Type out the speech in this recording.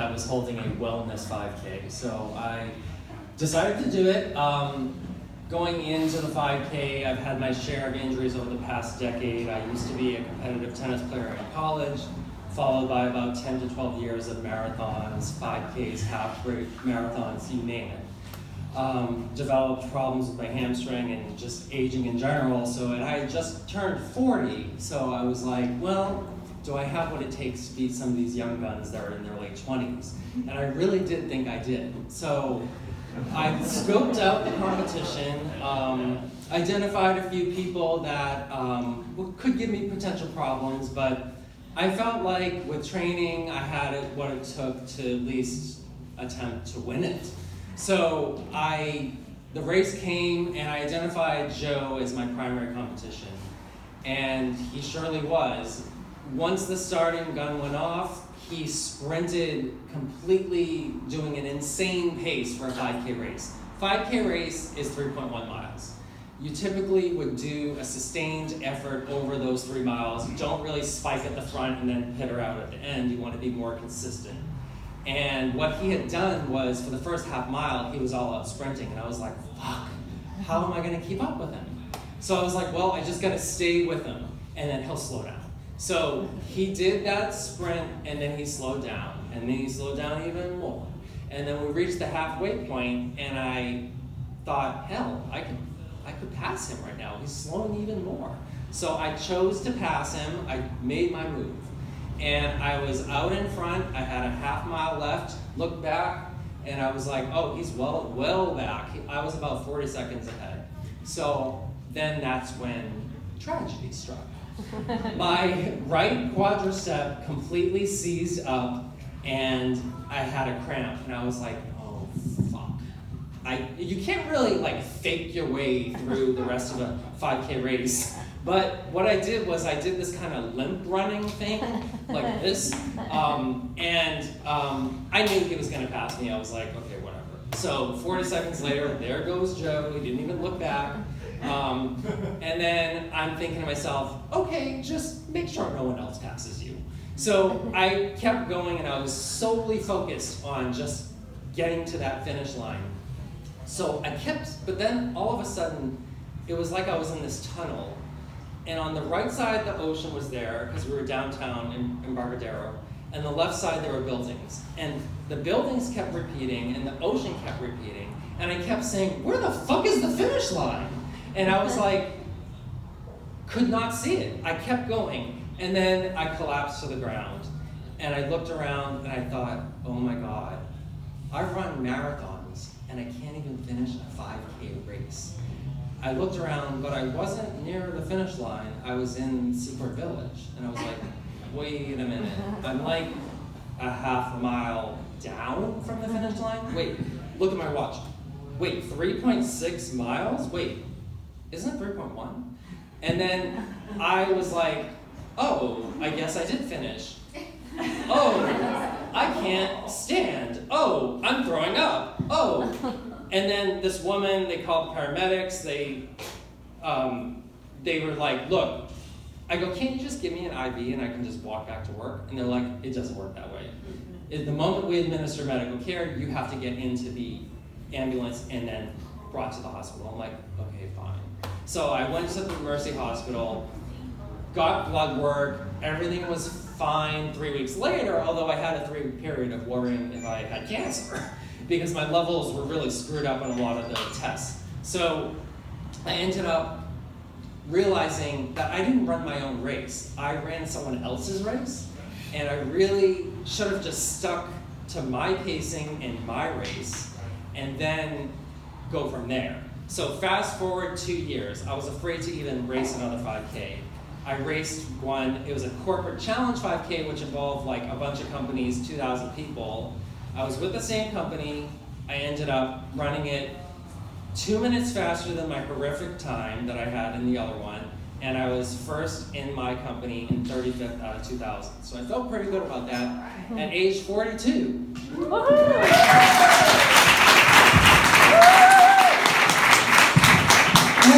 that was holding a wellness 5K. So I decided to do it. Going into the 5K, I've had my share of injuries over the past decade. I used to be a competitive tennis player in college, followed by about 10 to 12 years of marathons, 5Ks, half marathons, you name it. Developed problems with my hamstring and just aging in general. So I had just turned 40, so I was like, well, do I have what it takes to beat some of these young guns that are in their late 20s? And I really did think I did. So I scoped out the competition, identified a few people that could give me potential problems, but I felt like with training, I had what it took to at least attempt to win it. So the race came and I identified Joe as my primary competition, and he surely was. Once the starting gun went off, he sprinted completely, doing an insane pace for a 5K race. 5K race is 3.1 miles. You typically would do a sustained effort over those 3 miles. You don't really spike at the front and then peter out at the end. You want to be more consistent. And what he had done was, for the first half mile, he was all out sprinting. And I was like, fuck, how am I going to keep up with him? So I was like, well, I just got to stay with him, and then he'll slow down. So he did that sprint, and then he slowed down, and then he slowed down even more. And then we reached the halfway point, and I thought, hell, I could pass him right now. He's slowing even more. So I chose to pass him. I made my move. And I was out in front. I had a half mile left, looked back, and I was like, oh, he's well back. I was about 40 seconds ahead. So then that's when tragedy struck. My right quadricep completely seized up, and I had a cramp, and I was like, oh, fuck. You can't really like fake your way through the rest of a 5K race. But what I did was I did this kind of limp running thing, like this, and I knew he was going to pass me. I was like, okay, whatever. So 40 seconds later, there goes Joe. He didn't even look back. And then I'm thinking to myself, okay, just make sure no one else passes you. So I kept going, and I was solely focused on just getting to that finish line. So I kept, but then all of a sudden, it was like I was in this tunnel. And on the right side, the ocean was there, because we were downtown in Embarcadero. And the left side, there were buildings. And the buildings kept repeating, and the ocean kept repeating. And I kept saying, where the fuck is the finish line? And I was like, could not see it. I kept going, and then I collapsed to the ground. And I looked around, and I thought, oh my God, I run marathons, and I can't even finish a 5K race. I looked around, but I wasn't near the finish line. I was in Seaport Village, and I was like, wait a minute. I'm like a half a mile down from the finish line? Wait, look at my watch. Wait, 3.6 miles? Wait, isn't it 3.1? And then I was like, oh, I guess I did finish. Oh, I can't stand. Oh, I'm throwing up. Oh. And then this woman, they called paramedics. They were like, look, I go, can't you just give me an IV and I can just walk back to work? And they're like, it doesn't work that way. At the moment we administer medical care, you have to get into the ambulance and then brought to the hospital. I'm like, okay, fine. So I went to the Mercy Hospital, got blood work, everything was fine 3 weeks later, although I had a 3-week period of worrying if I had cancer, because my levels were really screwed up on a lot of the tests. So I ended up realizing that I didn't run my own race. I ran someone else's race, and I really should have just stuck to my pacing in my race, and then go from there. So fast forward 2 years, I was afraid to even race another 5K. I raced one, it was a corporate challenge 5K, which involved like a bunch of companies, 2,000 people. I was with the same company. I ended up running it 2 minutes faster than my horrific time that I had in the other one, and I was first in my company and 35th out of 2,000. So I felt pretty good about that at age 42.